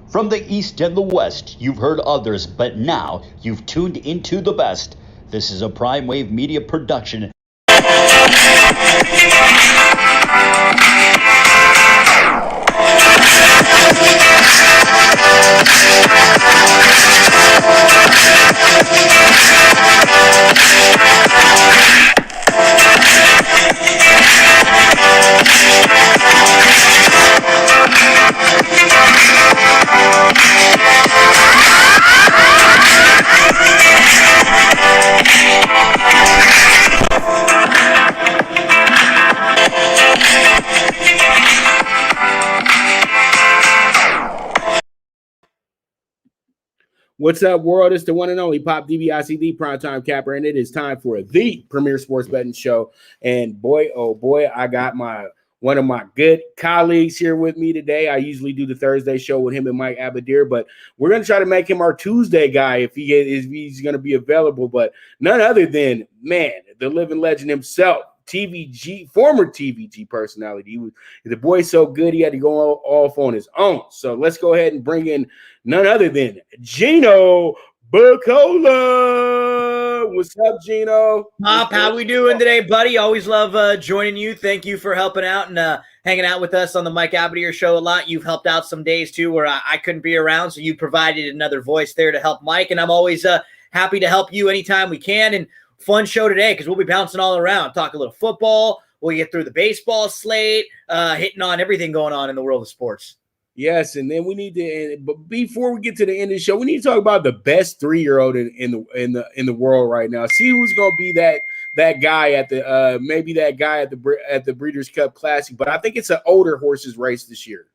From the East and the West, you've heard others, but now you've tuned into the best. This is a Prime Wave Media production. What's up, world? It's the one and only Pop DBacks PrimeTime Capper, and it is time for the premier sports betting show. And boy, oh boy, I got one of my good colleagues here with me today. I usually do the Thursday show with him and Mike Abadir, but we're going to try to make him our Tuesday guy if he's going to be available. But none other than, man, the living legend himself, former TVG personality. The boy's so good he had to go off on his own. So let's go ahead and bring in none other than Gino Buccola. What's up, Gino? Pop, how we doing today, buddy? Always love joining you. Thank you for helping out and hanging out with us on the Mike Abadir show a lot. You've helped out some days too where I couldn't be around, so you provided another voice there to help Mike, and I'm always happy to help you anytime we can. And fun show today because we'll be bouncing all around, talk a little football. We'll get through the baseball slate, hitting on everything going on in the world of sports. Yes, and then we need to. But before we get to the end of the show, we need to talk about the best 3-year-old in the world right now. See who's going to be that guy at the maybe that guy at the Breeders' Cup Classic. But I think it's an older horses race this year,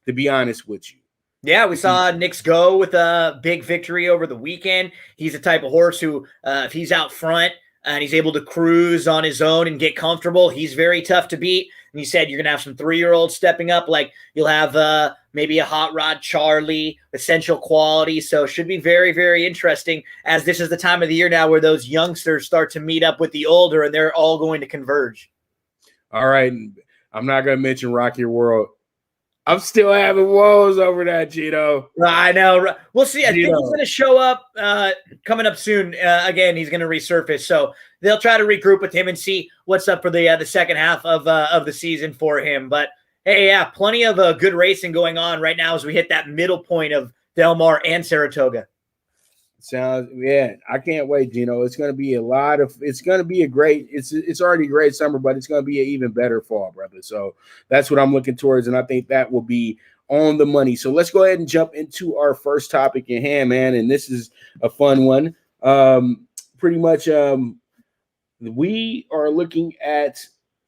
to be honest with you. Yeah, we saw Knicks go with a big victory over the weekend. He's the type of horse who, if he's out front and he's able to cruise on his own and get comfortable, he's very tough to beat. And he said you're going to have some 3-year-olds stepping up, like you'll have maybe a Hot Rod Charlie, Essential Quality. So it should be very, very interesting, as this is the time of the year now where those youngsters start to meet up with the older and they're all going to converge. All right. I'm not going to mention Rock Your World. I'm still having woes over that, Gino. I know. We'll see. I think he's going to show up coming up soon. Again, he's going to resurface. So they'll try to regroup with him and see what's up for the second half of the season for him. But, hey, yeah, plenty of good racing going on right now as we hit that middle point of Del Mar and Saratoga. I can't wait, Gino. It's going to be it's already a great summer, but it's going to be an even better fall, brother. So that's what I'm looking towards, and I think that will be on the money. So let's go ahead and jump into our first topic in hand, man, and this is a fun one. Pretty much we are looking at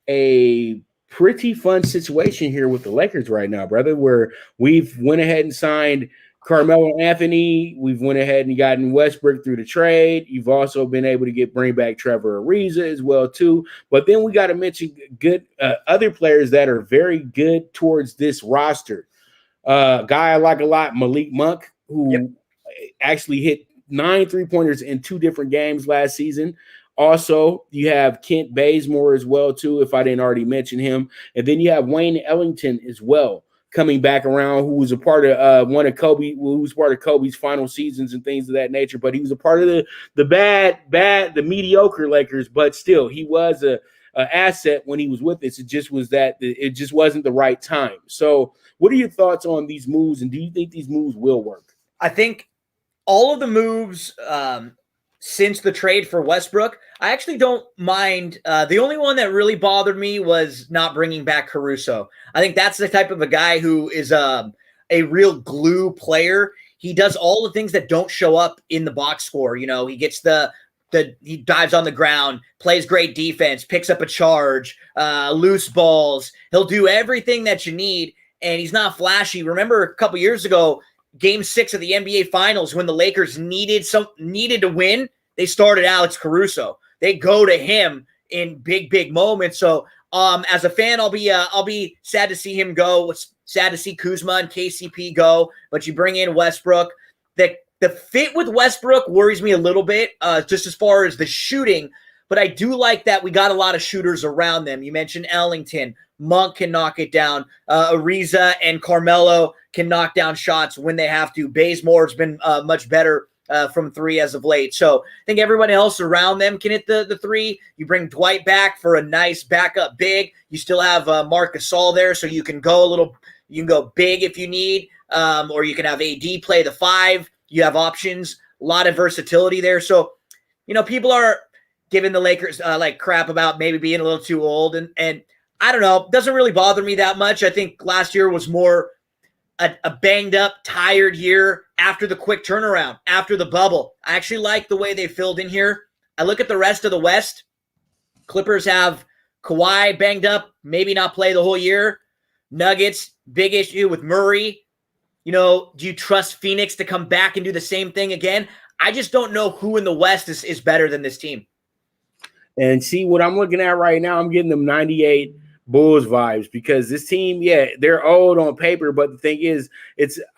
a pretty fun situation here with the Lakers right now, brother, where we've went ahead and signed Carmelo Anthony. We've went ahead and gotten Westbrook through the trade. You've also been able to bring back Trevor Ariza as well too. But then we got to mention good other players that are very good towards this roster. Guy I like a lot, Malik Monk, who actually hit 9 3-pointers in 2 different games last season. Also, you have Kent Bazemore as well too, if I didn't already mention him. And then you have Wayne Ellington as well, coming back around, who was a part of who was part of Kobe's final seasons and things of that nature. But he was a part of the mediocre Lakers. But still, he was a asset when he was with us. It just wasn't the right time. So, what are your thoughts on these moves, and do you think these moves will work? I think all of the moves since the trade for Westbrook, I actually don't mind. The only one that really bothered me was not bringing back Caruso. I think that's the type of a guy who is a real glue player. He does all the things that don't show up in the box score. You know, he gets he dives on the ground, plays great defense, picks up a charge, loose balls. He'll do everything that you need, and he's not flashy. Remember a couple years ago, Game 6 of the NBA Finals, when the Lakers needed to win, they started Alex Caruso. They go to him in big moments. So as a fan, I'll be sad to see him go. Sad to see Kuzma and KCP go. But you bring in Westbrook. The fit with Westbrook worries me a little bit, just as far as the shooting. But I do like that we got a lot of shooters around them. You mentioned Ellington, Monk can knock it down. Ariza and Carmelo can knock down shots when they have to. Bazemore's been much better from three as of late. So I think everyone else around them can hit the three. You bring Dwight back for a nice backup big. You still have Marc Gasol there, so you can go big if you need, or you can have AD play the 5. You have options, a lot of versatility there. So, people are giving the Lakers like crap about maybe being a little too old, and I don't know, it doesn't really bother me that much. I think last year was more a banged up, tired year after the quick turnaround, after the bubble. I actually like the way they filled in here. I look at the rest of the West. Clippers have Kawhi banged up, maybe not play the whole year. Nuggets, big issue with Murray. Do you trust Phoenix to come back and do the same thing again? I just don't know who in the West is better than this team. And see what I'm looking at right now, I'm getting them 98 Bulls vibes, because this team, they're old on paper, but the thing is,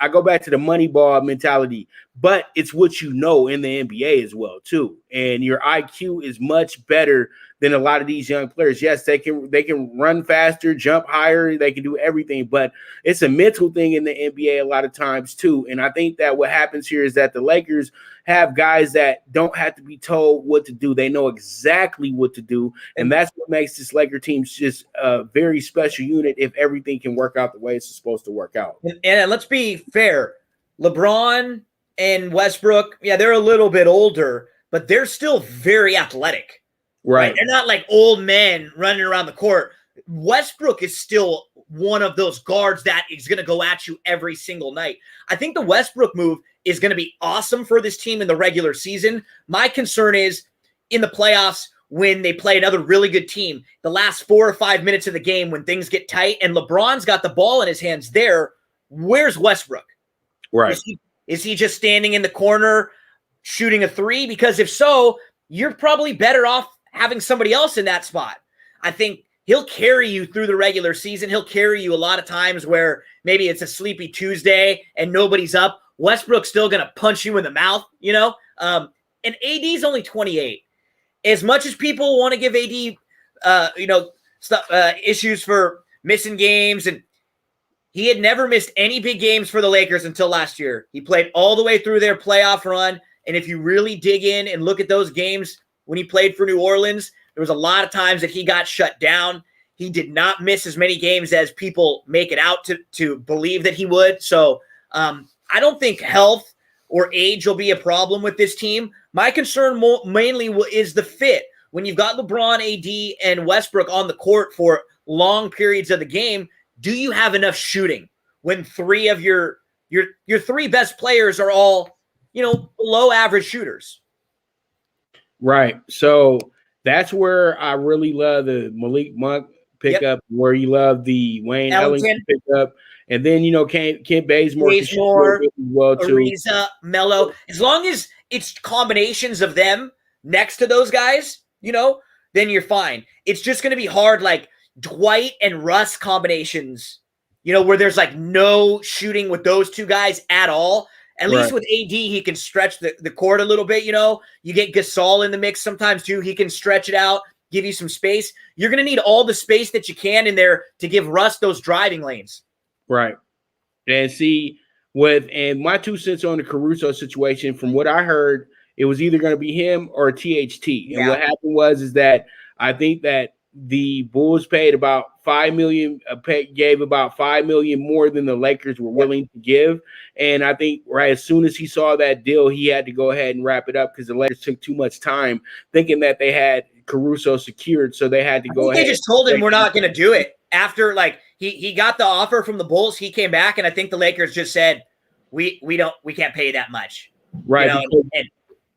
I go back to the money ball mentality, but it's what in the NBA as well too. And your IQ is much better than a lot of these young players. Yes, they can run faster, jump higher, they can do everything, but it's a mental thing in the NBA a lot of times too. And I think that what happens here is that the Lakers have guys that don't have to be told what to do. They know exactly what to do, and that's what makes this Laker team just a very special unit if everything can work out the way it's supposed to work out. And let's be fair, LeBron and Westbrook, they're a little bit older, but they're still very athletic. Right? They're not like old men running around the court. Westbrook is still one of those guards that is going to go at you every single night. I think the Westbrook move is going to be awesome for this team in the regular season. My concern is in the playoffs when they play another really good team, the last 4 or 5 minutes of the game when things get tight and LeBron's got the ball in his hands there, where's Westbrook? Right. Is he just standing in the corner shooting a 3? Because if so, you're probably better off having somebody else in that spot. I think he'll carry you through the regular season. He'll carry you a lot of times where maybe it's a sleepy Tuesday and nobody's up. Westbrook's still going to punch you in the mouth, and AD's only 28. As much as people want to give AD, issues for missing games, and he had never missed any big games for the Lakers until last year. He played all the way through their playoff run, and if you really dig in and look at those games when he played for New Orleans, there was a lot of times that he got shut down. He did not miss as many games as people make it out to believe that he would. So I don't think health or age will be a problem with this team. My concern mainly is the fit. When you've got LeBron, AD, and Westbrook on the court for long periods of the game, do you have enough shooting when 3 of your 3 best players are all, below average shooters? Right. So that's where I really love the Malik Monk pickup, where you love the Wayne Ellington pickup. And then, Kent Bazemore well too. Ariza, Melo. As long as it's combinations of them next to those guys, then you're fine. It's just going to be hard, like Dwight and Russ combinations, where there's like no shooting with those 2 guys at all. At least with AD, he can stretch the court a little bit, You get Gasol in the mix sometimes too. He can stretch it out, give you some space. You're going to need all the space that you can in there to give Russ those driving lanes. Right. And see, and my 2 cents on the Caruso situation, from what I heard, it was either going to be him or THT. And what happened was that I think that the Bulls paid about $5 million, gave about $5 million more than the Lakers were willing to give. And I think as soon as he saw that deal, he had to go ahead and wrap it up because the Lakers took too much time thinking that they had Caruso secured. So they had to go ahead. They just told him we're not going to do it. After he got the offer from the Bulls, he came back, and I think the Lakers just said, we can't pay that much. Right.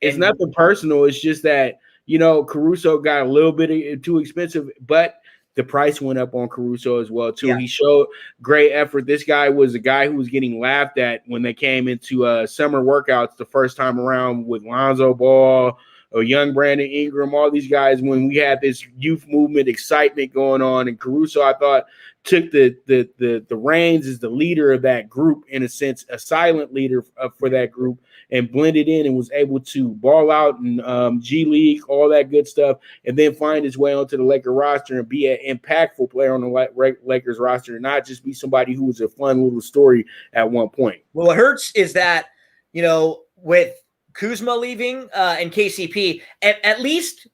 It's nothing personal. It's just that, Caruso got a little bit too expensive, but the price went up on Caruso as well, too. Yeah. He showed great effort. This guy was a guy who was getting laughed at when they came into summer workouts the first time around with Lonzo Ball, a young Brandon Ingram, all these guys, when we had this youth movement excitement going on. And Caruso, I thought, took the reins as the leader of that group, in a sense, a silent leader for that group, and blended in and was able to ball out in G League, all that good stuff, and then find his way onto the Laker roster and be an impactful player on the Lakers roster, and not just be somebody who was a fun little story at one point. Well, what hurts is that, with Kuzma leaving and KCP, at least,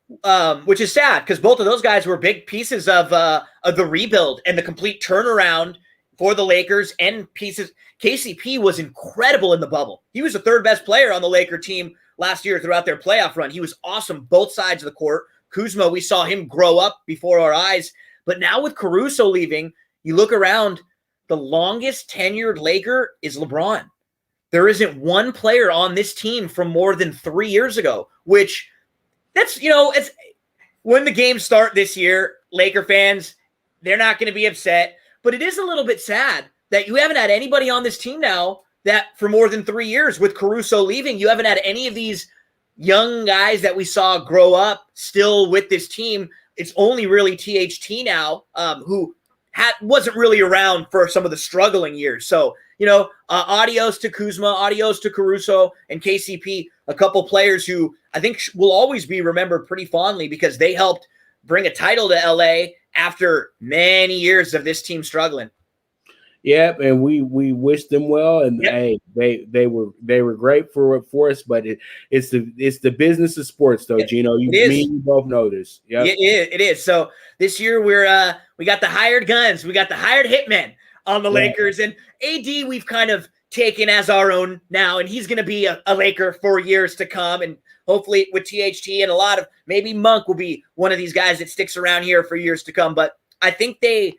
which is sad because both of those guys were big pieces of the rebuild and the complete turnaround for the Lakers and pieces. KCP was incredible in the bubble. He was the third best player on the Laker team last year throughout their playoff run. He was awesome both sides of the court. Kuzma, we saw him grow up before our eyes. But now with Caruso leaving, you look around, the longest tenured Laker is LeBron. There isn't one player on this team from more than 3 years ago, which it's when the games start this year, Laker fans, they're not going to be upset, but it is a little bit sad that you haven't had anybody on this team now that for more than 3 years. With Caruso leaving, you haven't had any of these young guys that we saw grow up still with this team. It's only really THT now, who wasn't really around for some of the struggling years. So, adios to Kuzma, adios to Caruso and KCP, a couple players who I think will always be remembered pretty fondly because they helped bring a title to LA after many years of this team struggling. Yep, and we wish them well, and hey, they were great for us, but it's the business of sports, though, Gino. You both know this. Yep. It is. So this year we got the hired guns, we got the hired hitmen on the Lakers, and AD we've kind of taken as our own now, and he's going to be a Laker for years to come, and hopefully with THT and a lot of maybe Monk will be one of these guys that sticks around here for years to come. But I think they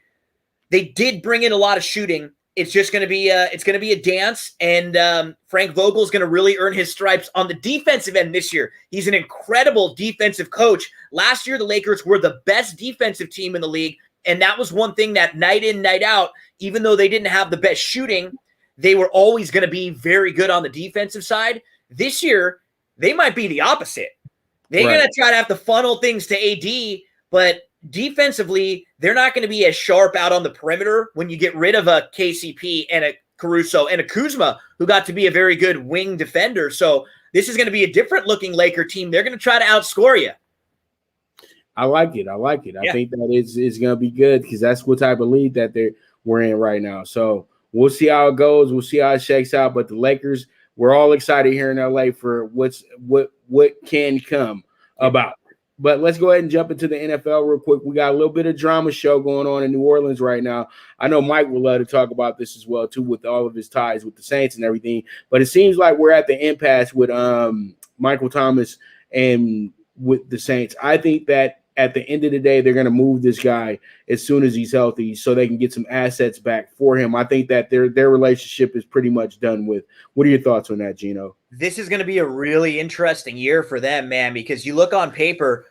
did bring in a lot of shooting. It's just going to be a dance, and Frank Vogel is going to really earn his stripes on the defensive end this year. He's an incredible defensive coach. Last year, the Lakers were the best defensive team in the league, and that was one thing that night in, night out, even though they didn't have the best shooting, they were always going to be very good on the defensive side. This year, they might be the opposite. They're going to try to have to funnel things to AD, but defensively, they're not going to be as sharp out on the perimeter when you get rid of a KCP and a Caruso and a Kuzma, who got to be a very good wing defender. So this is going to be a different looking Laker team. They're going to try to outscore you. I like it. I think that is going to be good because that's what type of league that we're in right now. So we'll see how it goes. We'll see how it shakes out. But the Lakers, we're all excited here in LA for what can come about. But let's go ahead and jump into the NFL real quick. We got a little bit of drama show going on in New Orleans right now. I know Mike would love to talk about this as well, too, with all of his ties with the Saints and everything. But it seems like we're at the impasse with Michael Thomas and with the Saints. I think that at the end of the day, they're going to move this guy as soon as he's healthy so they can get some assets back for him. I think that their relationship is pretty much done with. What are your thoughts on that, Gino? This is going to be a really interesting year for them, man, because you look on paper,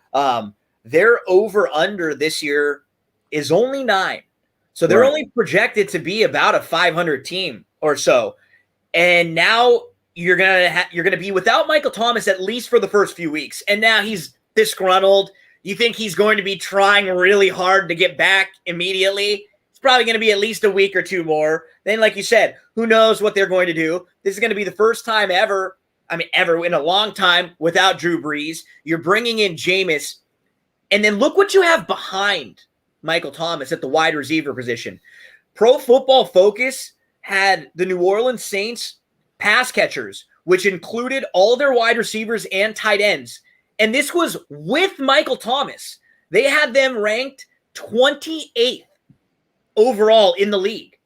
their over-under this year is only 9. So they're only projected to be about a 500 team or so. And now you're gonna be without Michael Thomas at least for the first few weeks. And now he's disgruntled. You think he's going to be trying really hard to get back immediately? It's probably going to be at least a week or two more. Then, like you said, who knows what they're going to do? This is going to be the first time ever in a long time without Drew Brees. You're bringing in Jameis, and then look what you have behind Michael Thomas at the wide receiver position. Pro Football Focus had the New Orleans Saints pass catchers, which included all their wide receivers and tight ends. And this was with Michael Thomas. They had them ranked 28th overall in the league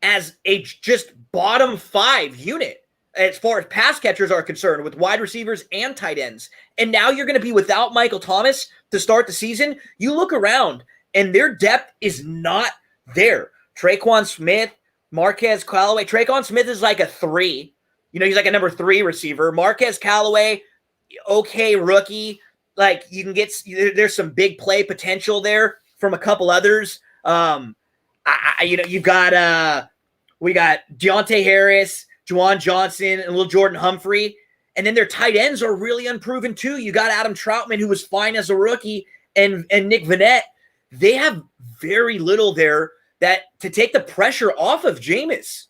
as a just bottom 5 unit as far as pass catchers are concerned, with wide receivers and tight ends. And now you're going to be without Michael Thomas to start the season. You look around, and their depth is not there. Traquan Smith, Marquez Callaway. Traquan Smith is like a 3. He's like a number 3 receiver. Marquez Callaway, okay rookie. Like, you can get – there's some big play potential there from a couple others. You've got we got Deontay Harris, Juwan Johnson, and little Jordan Humphrey. And then their tight ends are really unproven too. You got Adam Troutman, who was fine as a rookie, and Nick Vannett. They have very little there to take the pressure off of Jameis.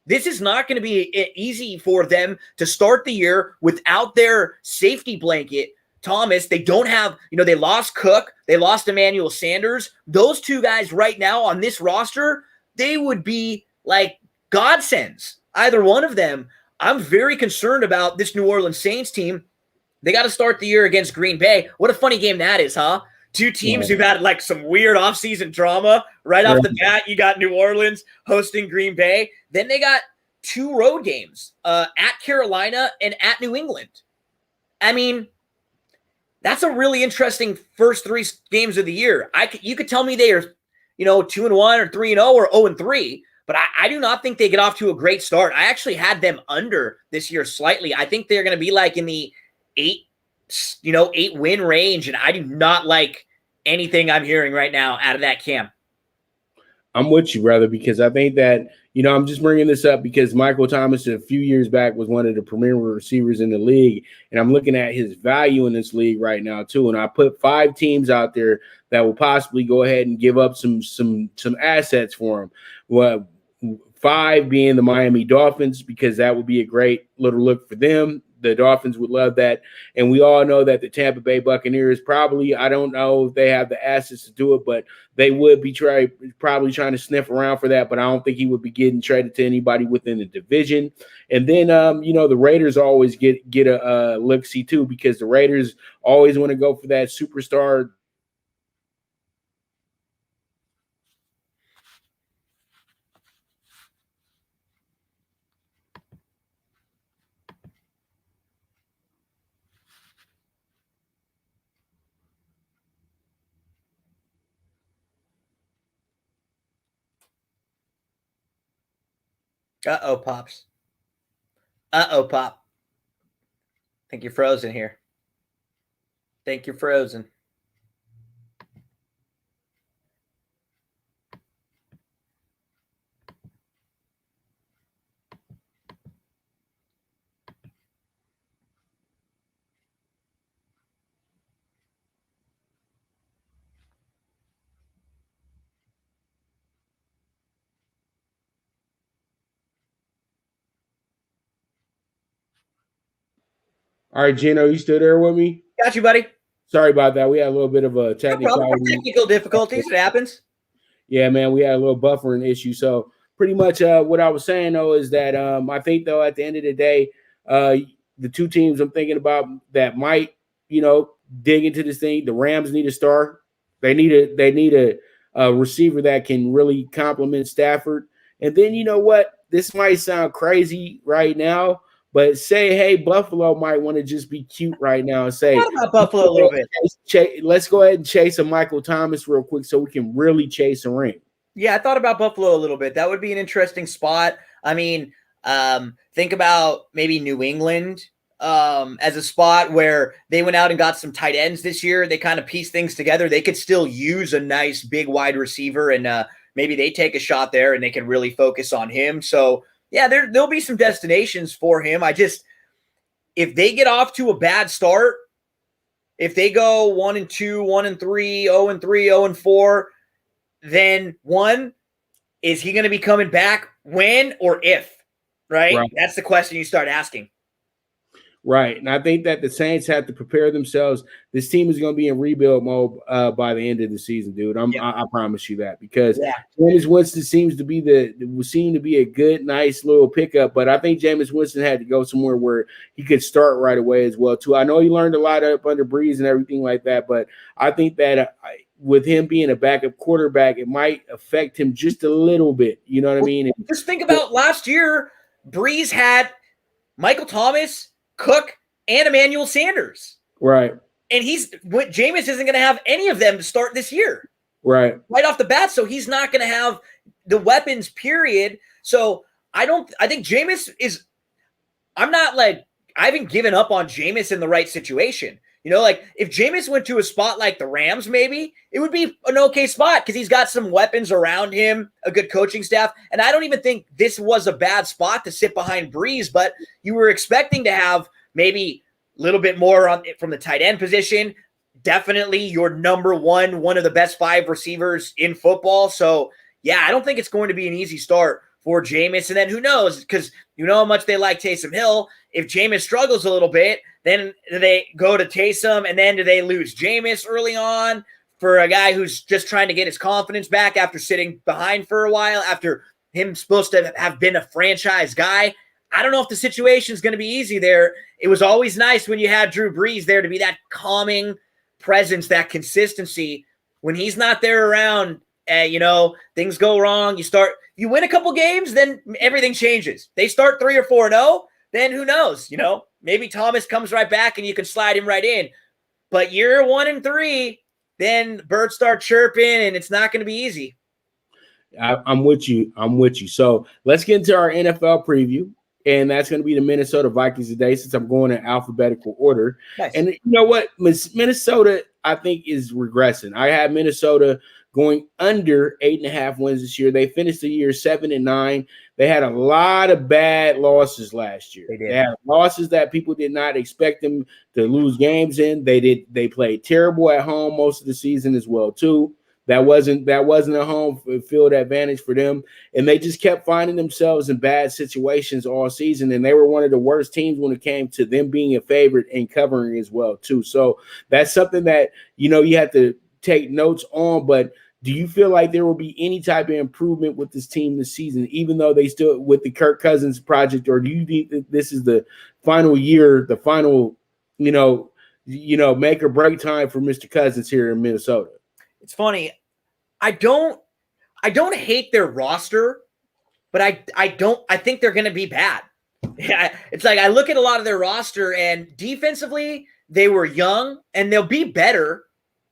This is not going to be easy for them to start the year without their safety blanket, Thomas. They don't have, they lost Cook. They lost Emmanuel Sanders. Those two guys right now on this roster, they would be like godsends. Either one of them. I'm very concerned about this New Orleans Saints team. They got to start the year against Green Bay. What a funny game that is, huh? Two teams who've had like some weird offseason drama. Right off the bat, you got New Orleans hosting Green Bay. Then they got 2 road games at Carolina and at New England. I mean, that's a really interesting first 3 games of the year. You could tell me they are, 2-1 or 3-0 or 0-3, but I do not think they get off to a great start. I actually had them under this year slightly. I think they're going to be like in the 8-win range, and I do not like anything I'm hearing right now out of that camp. I'm with you, brother, because I think that, I'm just bringing this up because Michael Thomas a few years back was one of the premier receivers in the league, and I'm looking at his value in this league right now too. And I put 5 teams out there that will possibly go ahead and give up some assets for him. Well, 5 being the Miami Dolphins, because that would be a great little look for them. The Dolphins would love that. And we all know that the Tampa Bay Buccaneers probably, I don't know if they have the assets to do it, but they would be probably trying to sniff around for that. But I don't think he would be getting traded to anybody within the division. And then, the Raiders always get a look-see too, because the Raiders always want to go for that superstar. Uh-oh, Pops. Uh-oh, Pop. Think you're frozen here. Think you're frozen. All right, Gino, you still there with me? Got you, buddy. Sorry about that. We had a little bit of a technical difficulties. It happens. Yeah, man, we had a little buffering issue. So pretty much what I was saying, though, is that I think, though, at the end of the day, the 2 teams I'm thinking about that might, dig into this thing, the Rams need a star. They need a receiver that can really complement Stafford. And then, you know what? This might sound crazy right now, but say, hey, Buffalo might want to just be cute right now and say, about Buffalo a little bit. Let's go ahead and chase a Michael Thomas real quick so we can really chase a ring. Yeah, I thought about Buffalo a little bit. That would be an interesting spot. I mean, think about maybe New England as a spot where they went out and got some tight ends this year. They kind of pieced things together. They could still use a nice big wide receiver, and maybe they take a shot there and they can really focus on him. So, yeah, there'll be some destinations for him. If they get off to a bad start, if they go 1-2, 1-3, 0-3, 0-4, then 1, is he going to be coming back when or if, right? That's the question you start asking. Right. And I think that the Saints have to prepare themselves. This team is going to be in rebuild mode by the end of the season, dude. I promise you that, because Jameis Winston seems to be a good, nice little pickup. But I think Jameis Winston had to go somewhere where he could start right away as well, too. I know he learned a lot up under Breeze and everything like that, but I think that with him being a backup quarterback, it might affect him just a little bit. You know what I mean? Just think about last year. Breeze had Michael Thomas, Cook, and Emmanuel Sanders. Right. And Jameis isn't going to have any of them to start this year. Right off the bat. So he's not going to have the weapons, period. So I think Jameis is, I haven't given up on Jameis in the right situation. If Jameis went to a spot like the Rams, maybe it would be an okay spot because he's got some weapons around him, a good coaching staff. And I don't even think this was a bad spot to sit behind Breeze, but you were expecting to have maybe a little bit more from the tight end position. Definitely your number one of the best 5 receivers in football. So, yeah, I don't think it's going to be an easy start for Jameis. And then who knows, because you know how much they like Taysom Hill. If Jameis struggles a little bit, then they go to Taysom, and then do they lose Jameis early on for a guy who's just trying to get his confidence back after sitting behind for a while, after him supposed to have been a franchise guy? I don't know if the situation is going to be easy there. It was always nice when you had Drew Brees there to be that calming presence, that consistency. When he's not there around, things go wrong. You win a couple games, then everything changes. They start 3 or 4-0, then who knows? Maybe Thomas comes right back and you can slide him right in. But year 1 and 3, then birds start chirping, and it's not going to be easy. I'm with you. So let's get into our NFL preview. And that's going to be the Minnesota Vikings today, since I'm going in alphabetical order. Nice. And you know what? Minnesota, I think, is regressing. I have Minnesota going under 8.5 wins this year. They finished the year 7-9. They had a lot of bad losses last year. They had losses that people did not expect them to lose games in. They played terrible at home most of the season as well, too. That wasn't a home field advantage for them, and they just kept finding themselves in bad situations all season, and they were one of the worst teams when it came to them being a favorite and covering as well too. So that's something that you have to take notes on. But do you feel like there will be any type of improvement with this team this season, even though they still with the Kirk Cousins project, or do you think that this is the final year, the final make or break time for Mr. Cousins here in Minnesota? It's funny. I don't hate their roster, but I think they're going to be bad. It's like I look at a lot of their roster, and defensively they were young, and they'll be better.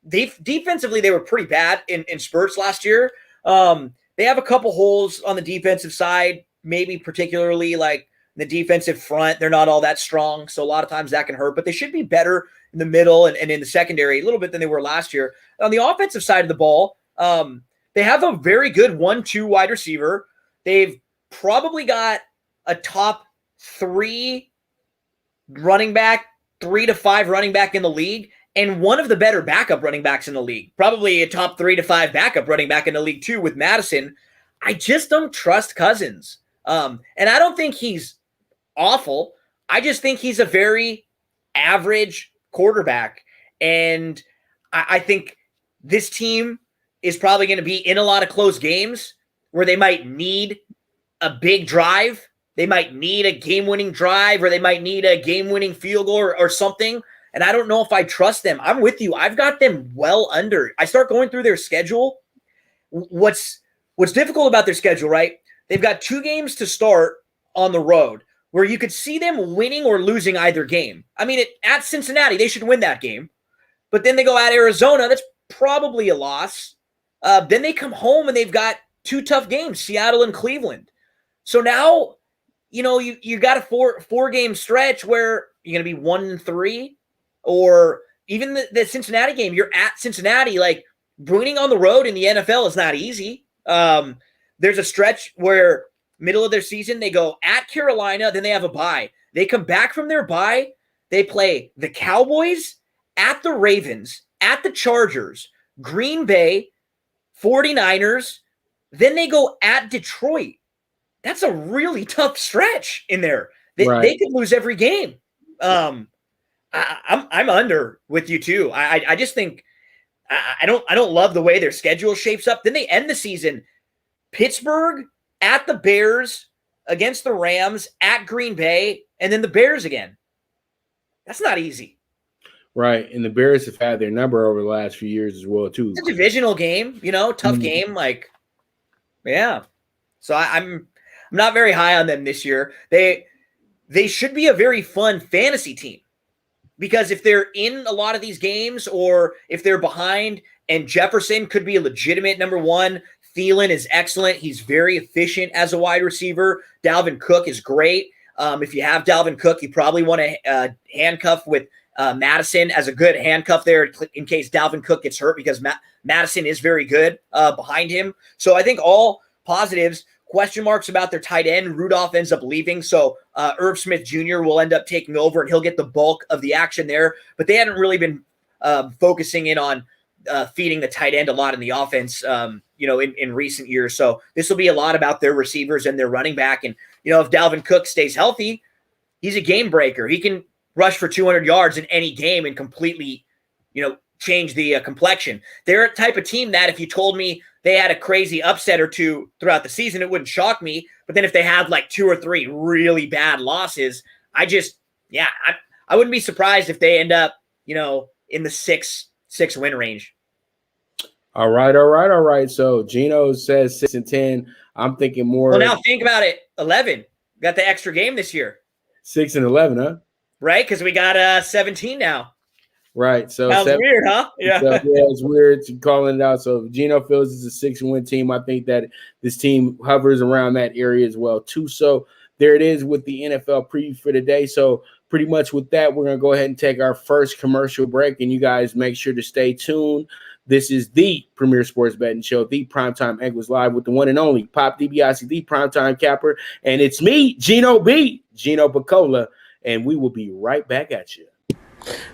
Defensively they were pretty bad in spurts last year. They have a couple holes on the defensive side, maybe particularly like the defensive front. They're not all that strong, so a lot of times that can hurt, but they should be better in the middle and in the secondary a little bit than they were last year. On the offensive side of the ball, they have a very good 1-2 wide receiver. They've probably got a top 3 running back, 3 to 5 running back in the league, and one of the better backup running backs in the league. Probably a top 3 to 5 backup running back in the league too with Madison. I just don't trust Cousins. And I don't think he's awful. I just think he's a very average quarterback. And I think this team is probably going to be in a lot of close games where they might need a big drive. They might need a game-winning drive, or they might need a game-winning field goal or something. And I don't know if I trust them. I'm with you. I've got them well under. I start going through their schedule. What's difficult about their schedule, right? They've got 2 games to start on the road where you could see them winning or losing either game. I mean, at Cincinnati, they should win that game. But then they go at Arizona. That's probably a loss. Then they come home and they've got 2 tough games, Seattle and Cleveland. So now, you got a four game stretch where you're going to be 1-3, or even the Cincinnati game. You're at Cincinnati. Like, winning on the road in the NFL is not easy. There's a stretch where middle of their season, they go at Carolina, then they have a bye. They come back from their bye. They play the Cowboys, at the Ravens, at the Chargers, Green Bay, 49ers, then they go at Detroit. That's a really tough stretch in there. They could lose every game. I'm under with you too. I just think I don't love the way their schedule shapes up. Then they end the season Pittsburgh, at the Bears, against the Rams, at Green Bay, and then the Bears again. That's not easy. Right, and the Bears have had their number over the last few years as well, too. It's a divisional game, tough game. Like, yeah. So I'm not very high on them this year. They should be a very fun fantasy team, because if they're in a lot of these games, or if they're behind, and Jefferson could be a legitimate number 1. Thielen is excellent. He's very efficient as a wide receiver. Dalvin Cook is great. If you have Dalvin Cook, you probably want to handcuff with Madison as a good handcuff there in case Dalvin Cook gets hurt, because Madison is very good behind him. So I think all positives. question marks about their tight end. Rudolph ends up leaving, so Irv Smith Jr. will end up taking over, and he'll get the bulk of the action there. But they hadn't really been focusing in on feeding the tight end a lot in the offense, in recent years. So this will be a lot about their receivers and their running back. And, if Dalvin Cook stays healthy, he's a game breaker. He can rush for 200 yards in any game and completely, change the complexion. They're a type of team that if you told me they had a crazy upset or two throughout the season, it wouldn't shock me. But then if they had like 2 or 3 really bad losses, I wouldn't be surprised if they end up, in the six win range. All right. So Gino says 6-10. I'm thinking more. Well, now think about it. 11. Got the extra game this year. 6-11, huh? Right, because we got 17 now. Right. So sounds weird, huh? Yeah. So, it's weird to calling it out. So Gino feels it's a 6-win team. I think that this team hovers around that area as well, too. So there it is with the NFL preview for today. So pretty much with that, we're going to go ahead and take our first commercial break, and you guys make sure to stay tuned. This is the premier sports betting show, the Primetime Eagles Live with the one and only Pop DiBiase, the Primetime Capper. And it's me, Gino Buccola, and we will be right back at you.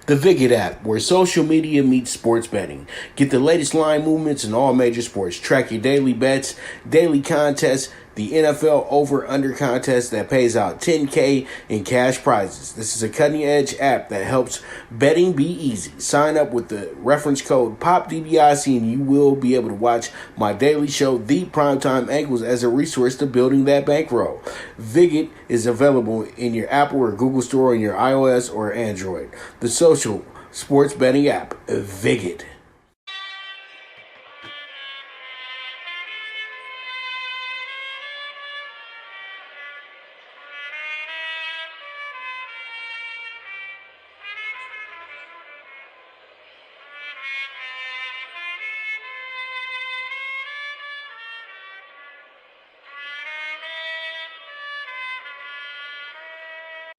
The Viget app, where social media meets sports betting. Get the latest line movements in all major sports. Track your daily bets, daily contests, the NFL over-under contest that pays out $10K in cash prizes. This is a cutting-edge app that helps betting be easy. Sign up with the reference code POPDBIC and you will be able to watch my daily show, The Primetime Angles, as a resource to building that bankroll. Viget is available in your Apple or Google Store on your iOS or Android. The social sports betting app, Viget.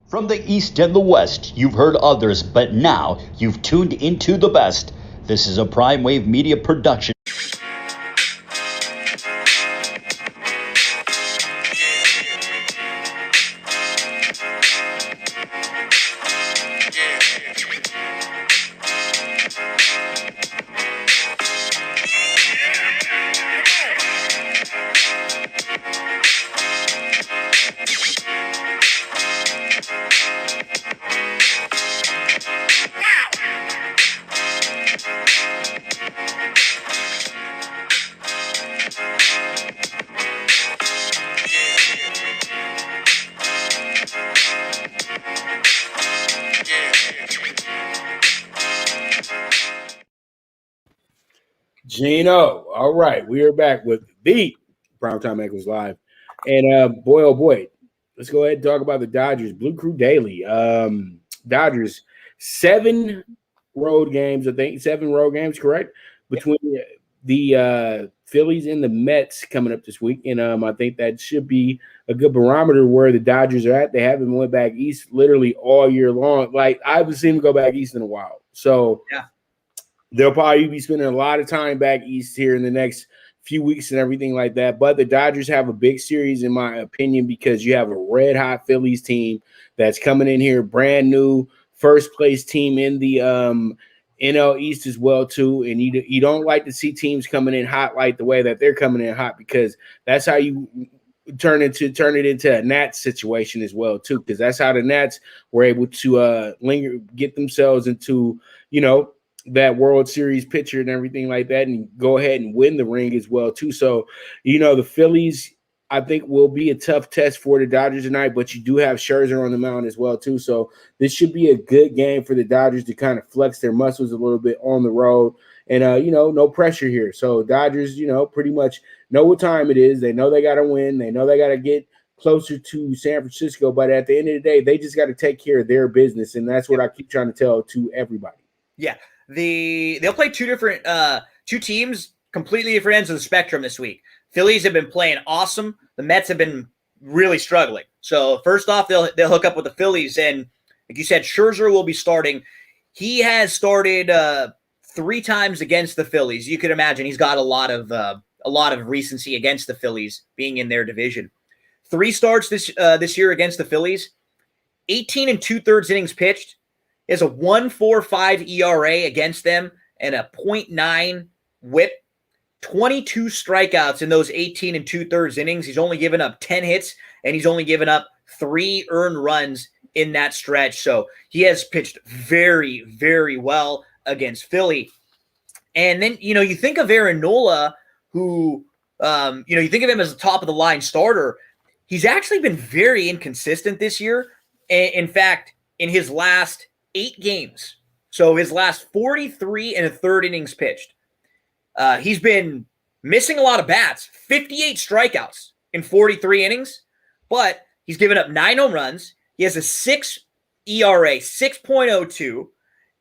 From the East and the West, you've heard others, but now you've tuned into the best. This is a Prime Wave Media production. Gino, all right, we are back with the Primetime Eagles Live, and boy, oh boy, let's go ahead and talk about the Dodgers. Blue Crew Daily. Dodgers 7 road games, I think 7 road games, correct? Between the Phillies and the Mets coming up this week, and I think that should be a good barometer where the Dodgers are at. They haven't went back east literally all year long. Like I haven't seen them go back east in a while, so yeah. They'll probably be spending a lot of time back east here in the next few weeks and everything like that. But the Dodgers have a big series, in my opinion, because you have a red-hot Phillies team that's coming in here, brand new, first-place team in the NL East as well, too. And you don't like to see teams coming in hot like the way that they're coming in hot, because that's how you turn it into a Nats situation as well, too, because that's how the Nats were able to get themselves into, that World Series picture and everything like that, and go ahead and win the ring as well, too. So, the Phillies, I think, will be a tough test for the Dodgers tonight, but you do have Scherzer on the mound as well, too. So this should be a good game for the Dodgers to kind of flex their muscles a little bit on the road. And, no pressure here. So Dodgers, pretty much know what time it is. They know they got to win. They know they got to get closer to San Francisco. But at the end of the day, they just got to take care of their business. And that's what I keep trying to tell to everybody. Yeah. They'll play two teams, completely different ends of the spectrum this week. Phillies have been playing awesome. The Mets have been really struggling. So first off, they'll hook up with the Phillies, and like you said, Scherzer will be starting. He has started 3 times against the Phillies. You could imagine he's got a lot of a lot of recency against the Phillies being in their division. 3 starts this year against the Phillies, 18 2/3 innings pitched. He has a 1.45 ERA against them and a 0.9 WHIP. 22 strikeouts in those 18 2/3 innings. He's only given up 10 hits, and he's only given up 3 earned runs in that stretch. So he has pitched very, very well against Philly. And then, you think of Aaron Nola, who, you think of him as a top-of-the-line starter. He's actually been very inconsistent this year. In fact, in his last 8 games, so his last 43 1/3 innings pitched, he's been missing a lot of bats, 58 strikeouts in 43 innings, but he's given up 9 home runs. He has a 6 ERA, 6.02,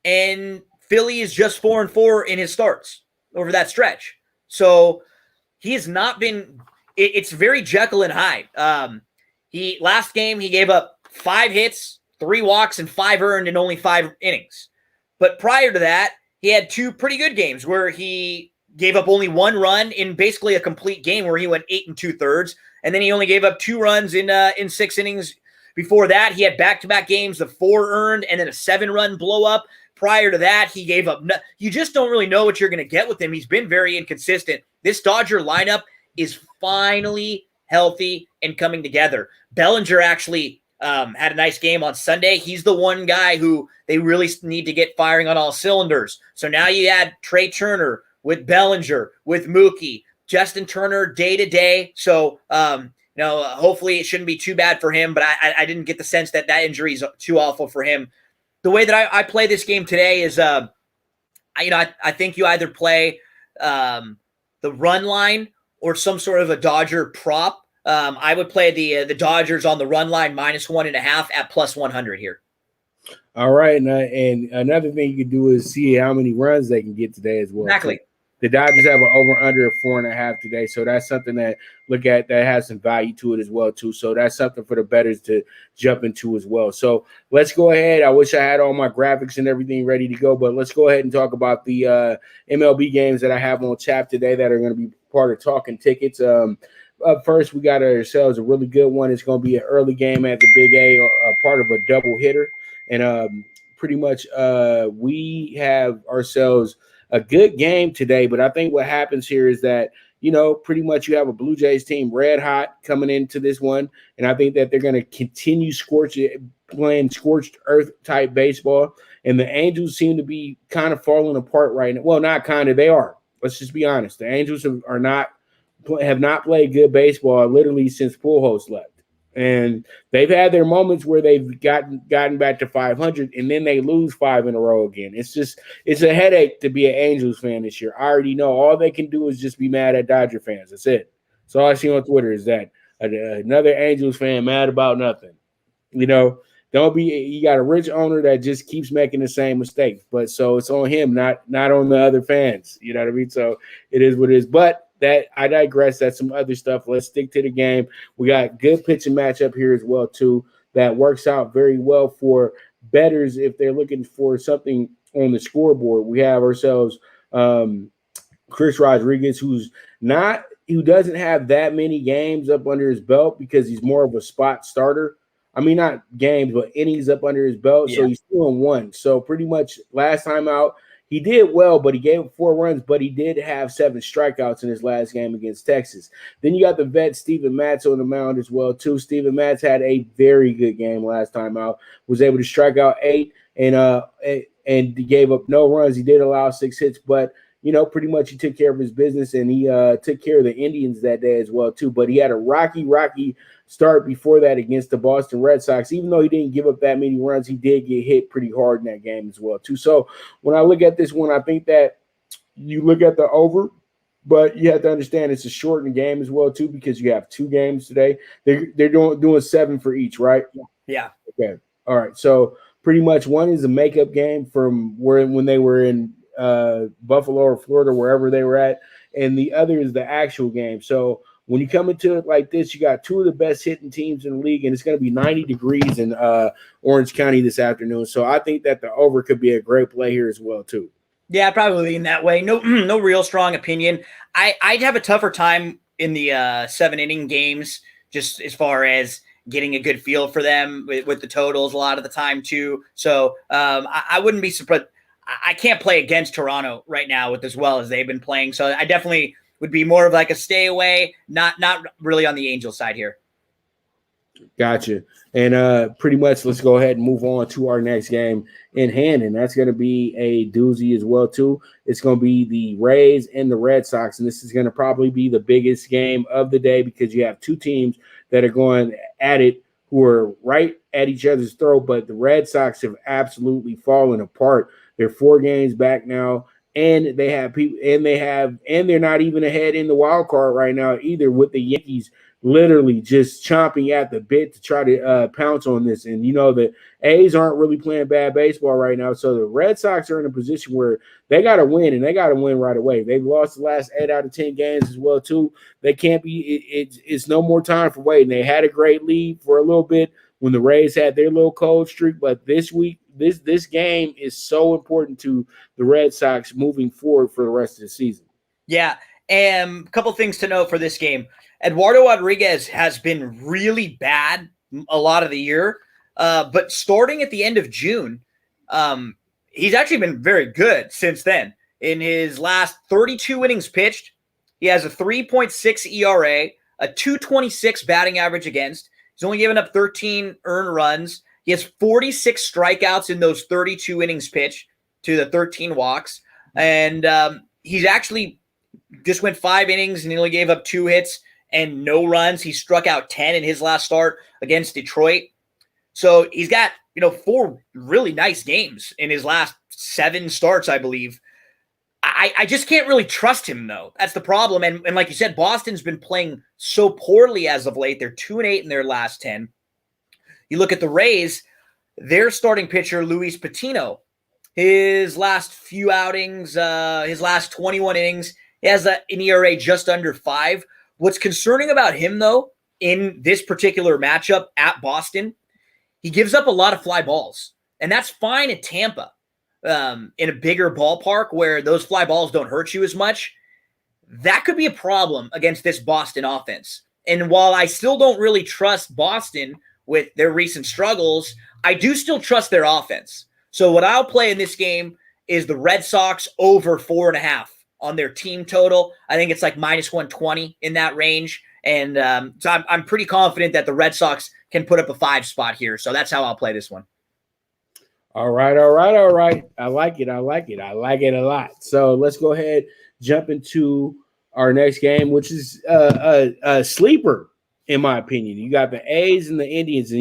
and Philly is just 4-4 in his starts over that stretch. So he has not been – it's very Jekyll and Hyde. Last game, he gave up 5 hits, 3 walks, and 5 earned in only 5 innings. But prior to that, he had 2 pretty good games where he gave up only 1 run in basically a complete game where he went 8 2/3, and then he only gave up 2 runs in 6 innings. Before that, he had back-to-back games of 4 earned and then a 7-run blow-up. Prior to that, he gave up you just don't really know what you're going to get with him. He's been very inconsistent. This Dodger lineup is finally healthy and coming together. Bellinger actually had a nice game on Sunday. He's the one guy who they really need to get firing on all cylinders. So now you add Trey Turner with Bellinger, with Mookie, Justin Turner day-to-day. So, hopefully it shouldn't be too bad for him, but I didn't get the sense that injury is too awful for him. The way that I play this game today is, I think you either play the run line or some sort of a Dodger prop. I would play the Dodgers on the run line -1.5 at +100 here. All right, and another thing you can do is see how many runs they can get today as well. Exactly. The Dodgers have an over/under of 4.5 today, so that's something that look at that has some value to it as well too. So that's something for the bettors to jump into as well. So let's go ahead. I wish I had all my graphics and everything ready to go, but let's go ahead and talk about the MLB games that I have on tap today that are going to be part of Talking Tickets. Up first, we got ourselves a really good one. It's going to be an early game at the Big A, part of a double hitter, and pretty much we have ourselves a good game today, but I think what happens here is that, pretty much you have a Blue Jays team red hot coming into this one, and I think that they're going to continue playing scorched earth type baseball, and the Angels seem to be kind of falling apart right now. Well, not kind of, they are. Let's just be honest. The Angels have not played good baseball literally since Pujols left. And they've had their moments where they've gotten back to 500, and then they lose 5 in a row again. It's a headache to be an Angels fan this year. I already know all they can do is just be mad at Dodger fans. That's it. So all I see on Twitter is that another Angels fan mad about nothing. Don't be. You got a rich owner that just keeps making the same mistakes. But so it's on him, not on the other fans. You know what I mean? So it is what it is. But that I digress. That's some other stuff. Let's stick to the game. We got good pitching matchup here as well too. That works out very well for bettors if they're looking for something on the scoreboard. We have ourselves Chris Rodriguez, who doesn't have that many games up under his belt because he's more of a spot starter. I mean, not games, but innings up under his belt. Yeah. So he's 2-1. So pretty much last time out, he did well, but he gave 4 runs, but he did have 7 strikeouts in his last game against Texas. Then you got the vet Steven Matz on the mound as well, too. Steven Matz had a very good game last time out, was able to strike out 8 and he gave up no runs. He did allow 6 hits, but pretty much he took care of his business, and he took care of the Indians that day as well, too. But he had a rocky start before that against the Boston Red Sox. Even though he didn't give up that many runs, he did get hit pretty hard in that game as well, too. So when I look at this one, I think that you look at the over, but you have to understand it's a shortened game as well, too, because you have 2 games today. They're doing 7 for each, right? Yeah. Okay. All right. So pretty much one is a makeup game from when they were in Buffalo or Florida, wherever they were at, and the other is the actual game. So when you come into it like this, you got 2 of the best hitting teams in the league, and it's going to be 90 degrees in Orange County this afternoon. So I think that the over could be a great play here as well, too. Yeah, probably lean that way. No, no real strong opinion. I'd have a tougher time in the 7 inning games, just as far as getting a good feel for them with the totals a lot of the time too. So I wouldn't be surprised. I can't play against Toronto right now with as well as they've been playing. So I definitely would be more of like a stay away, not really on the Angels side here. Gotcha. And pretty much let's go ahead and move on to our next game in hand. And that's going to be a doozy as well, too. It's going to be the Rays and the Red Sox. And this is going to probably be the biggest game of the day because you have two teams that are going at it who are right at each other's throat. But the Red Sox have absolutely fallen apart. They're 4 games back now. And they have people, and they're not even ahead in the wild card right now either, with the Yankees literally just chomping at the bit to try to pounce on this. And, the A's aren't really playing bad baseball right now. So the Red Sox are in a position where they got to win, and they got to win right away. They've lost the last 8 out of 10 games as well, too. They can't be it's no more time for waiting. They had a great lead for a little bit when the Rays had their little cold streak. But this week, this game is so important to the Red Sox moving forward for the rest of the season. Yeah, and a couple things to note for this game. Eduardo Rodriguez has been really bad a lot of the year, but starting at the end of June, he's actually been very good since then. In his last 32 innings pitched, he has a 3.6 ERA, a 226 batting average against. He's only given up 13 earned runs. He has 46 strikeouts in those 32 innings pitched to the 13 walks. And he's actually just went 5 innings and he only gave up 2 hits and no runs. He struck out 10 in his last start against Detroit. So he's got, 4 really nice games in his last 7 starts, I believe. I just can't really trust him, though. That's the problem. And like you said, Boston's been playing so poorly as of late. They're 2-8 in their last 10. You look at the Rays, their starting pitcher, Luis Patino, his last few outings, his last 21 innings, he has an ERA just under 5. What's concerning about him, though, in this particular matchup at Boston, he gives up a lot of fly balls. And that's fine at Tampa, in a bigger ballpark where those fly balls don't hurt you as much. That could be a problem against this Boston offense. And while I still don't really trust Boston with their recent struggles, I do still trust their offense. So what I'll play in this game is the Red Sox over 4.5 on their team total. I think it's like minus 120 in that range. And so I'm pretty confident that the Red Sox can put up a 5 spot here. So that's how I'll play this one. All right. I like it a lot. So let's go ahead, jump into our next game, which is a sleeper, in my opinion. You got the A's and the Indians, and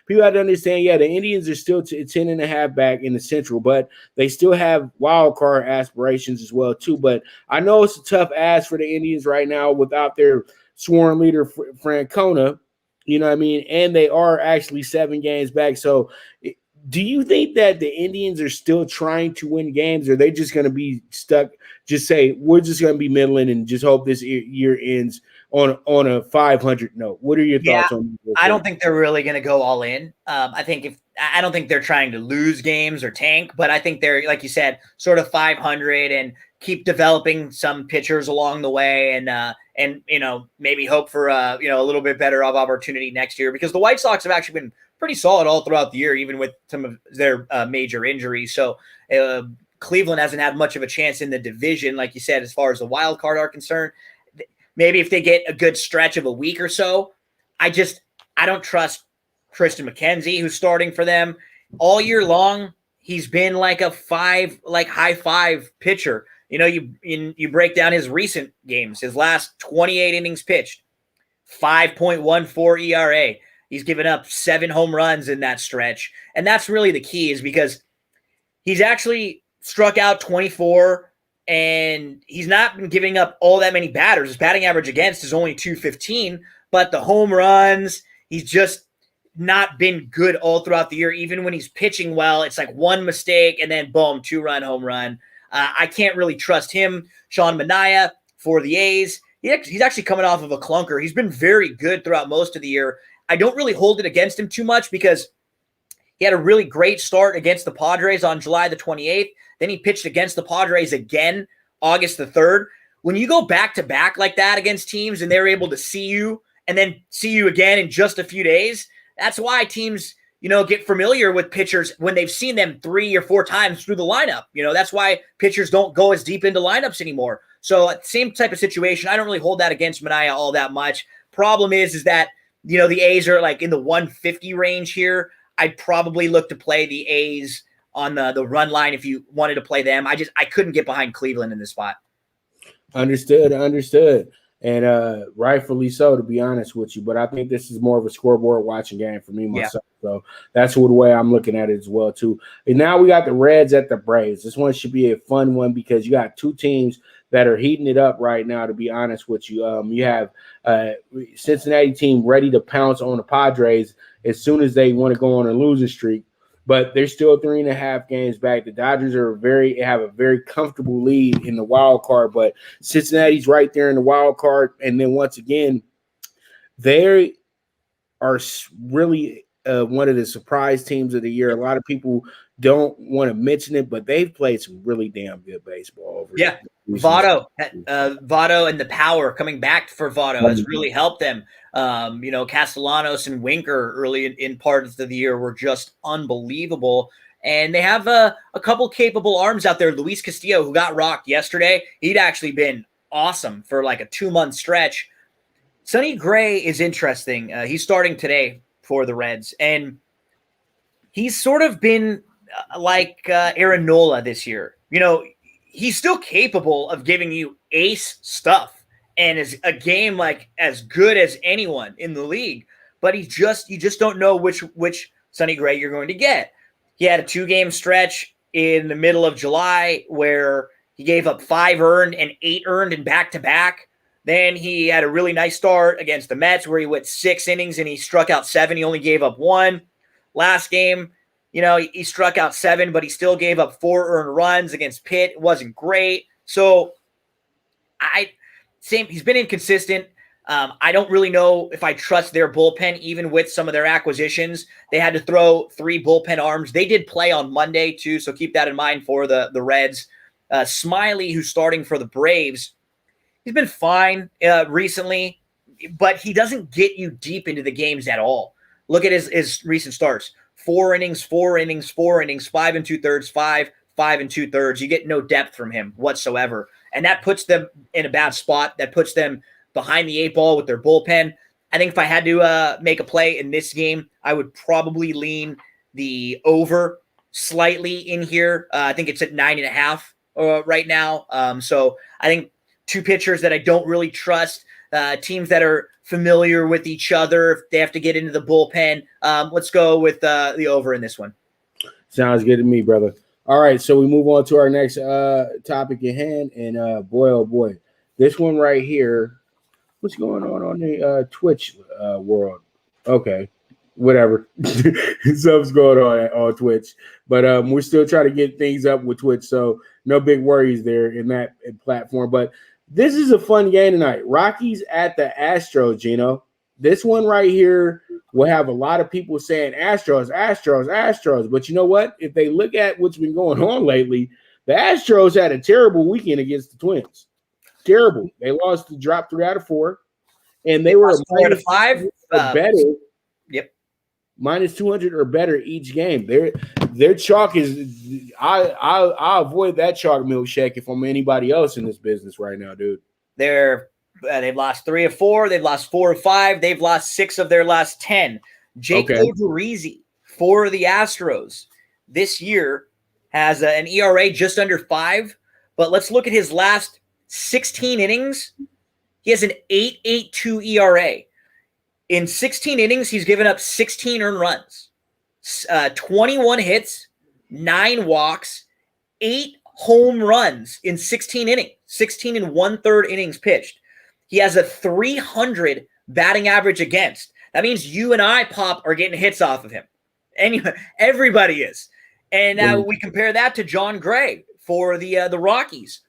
people got to understand, the Indians are still 10.5 back in the Central, but they still have wild card aspirations as well, too. But I know it's a tough ask for the Indians right now without their sworn leader, Francona, you know what I mean? And they are actually 7 games back. So do you think that the Indians are still trying to win games, or are they just going to be stuck, just say, we're just going to be middling and just hope this year ends on a 500 note? What are your thoughts on that? I don't think they're really going to go all in. I don't think they're trying to lose games or tank, but I think they're, like you said, sort of 500 and keep developing some pitchers along the way, and maybe hope for a little bit better of opportunity next year, because the White Sox have actually been pretty solid all throughout the year, even with some of their major injuries. So Cleveland hasn't had much of a chance in the division, like you said, as far as the wild card are concerned. Maybe if they get a good stretch of a week or so, I don't trust Tristan McKenzie, who's starting for them all year long. He's been like a high 5 pitcher. You break down his recent games, his last 28 innings pitched, 5.14 ERA. He's given up 7 home runs in that stretch. And that's really the key, is because he's actually struck out 24, and he's not been giving up all that many batters. His batting average against is only 215, but the home runs, he's just not been good all throughout the year. Even when he's pitching well, it's like 1 mistake and then boom, 2-run home run. I can't really trust him. Sean Manaea for the A's, he's actually coming off of a clunker. He's been very good throughout most of the year. I don't really hold it against him too much because He had a really great start against the Padres on July the 28th. Then he pitched against the Padres again August the 3rd. When you go back-to-back like that against teams and they're able to see you and then see you again in just a few days, that's why teams, get familiar with pitchers when they've seen them 3 or 4 times through the lineup. That's why pitchers don't go as deep into lineups anymore. So same type of situation. I don't really hold that against Manaea all that much. Problem is that, the A's are like in the 150 range here. I'd probably look to play the A's on the run line if you wanted to play them. I couldn't get behind Cleveland in this spot. Understood. And rightfully so, to be honest with you. But I think this is more of a scoreboard watching game for me myself. Yeah. So that's the way I'm looking at it as well, too. And now we got the Reds at the Braves. This one should be a fun one because you got two teams that are heating it up right now, to be honest with you. You have Cincinnati team ready to pounce on the Padres as soon as they want to go on a losing streak. But they're still 3.5 games back. The Dodgers have a very comfortable lead in the wild card, but Cincinnati's right there in the wild card. And then once again, they are really one of the surprise teams of the year. A lot of people don't want to mention it, but they've played some really damn good baseball over. Yeah, Votto and the power coming back for Votto has really helped them. Castellanos and Winker early in parts of the year were just unbelievable. And they have a couple capable arms out there. Luis Castillo, who got rocked yesterday, he'd actually been awesome for like a 2-month stretch. Sonny Gray is interesting. He's starting today for the Reds. And he's sort of been like Aaron Nola this year. He's still capable of giving you ace stuff. And is a game like as good as anyone in the league, but you just don't know which Sonny Gray you're going to get. He had a 2-game stretch in the middle of July where he gave up 5 earned and 8 earned in back-to-back. Then he had a really nice start against the Mets where he went 6 innings and he struck out 7. He only gave up 1. Last game, he struck out 7, but he still gave up 4 earned runs against Pitt. It wasn't great. So he's been inconsistent. I don't really know if I trust their bullpen, even with some of their acquisitions. They had to throw 3 bullpen arms. They did play on Monday, too, so keep that in mind for the Reds. Smiley, who's starting for the Braves, he's been fine recently, but he doesn't get you deep into the games at all. Look at his recent starts. 4 innings, 4 innings, 4 innings, 5 2/3, 5 2/3. You get no depth from him whatsoever. And that puts them in a bad spot. That puts them behind the 8 ball with their bullpen. I think if I had to make a play in this game, I would probably lean the over slightly in here. I think it's at 9.5 right now. So I think 2 pitchers that I don't really trust, teams that are familiar with each other. If they have to get into the bullpen, let's go with the over in this one. Sounds good to me, brother. All right, so we move on to our next topic at hand, and boy, oh boy, this one right here. What's going on the Twitch world? Okay, whatever. Something's going on Twitch, but we're still trying to get things up with Twitch, so no big worries there in that platform. But this is a fun game tonight. Rockies at the Astros, Gino. This one right here will have a lot of people saying Astros, Astros, Astros. But you know what? If they look at what's been going on lately, the Astros had a terrible weekend against the Twins. Terrible. They lost to drop 3 out of 4. And they were -5 or better. Yep. -200 or better each game. Their chalk is I'll avoid that chalk milkshake if I'm anybody else in this business right now, dude. They've lost 3 of 4. They've lost 4 of 5. They've lost 6 of their last 10. Jake Odorizzi for the Astros this year has an ERA just under 5. But let's look at his last 16 innings. He has an 8.82 ERA. In 16 innings, he's given up 16 earned runs, 21 hits, 9 walks, 8 home runs in 16 innings, 16 1/3 innings pitched. He has a 300 batting average against. That means you and I, Pop, are getting hits off of him. Everybody is. And now we compare that to John Gray for the Rockies.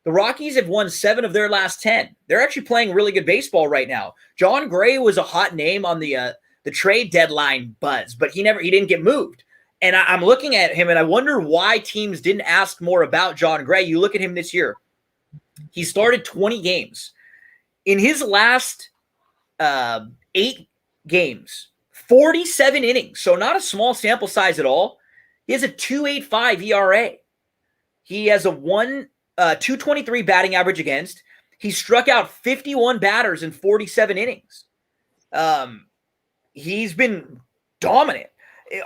The Rockies have won 7 of their last 10. They're actually playing really good baseball right now. John Gray was a hot name on the trade deadline buzz, but he didn't get moved. And I'm looking at him, and I wonder why teams didn't ask more about John Gray. You look at him this year. He started 20 games. In his last 8 games, 47 innings, so not a small sample size at all. He has a 2.85 ERA. He has a 223 batting average against. He struck out 51 batters in 47 innings. He's been dominant.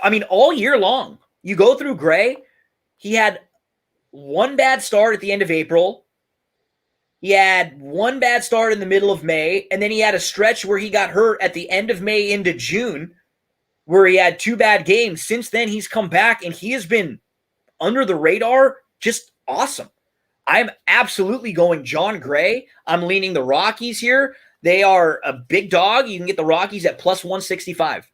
I mean, all year long. You go through Gray, he had one bad start at the end of April. He had one bad start in the middle of May, and then he had a stretch where he got hurt at the end of May into June, where he had 2 bad games. Since then, he's come back, and he has been under the radar, just awesome. I'm absolutely going John Gray. I'm leaning the Rockies here. They are a big dog. You can get the Rockies at plus 165.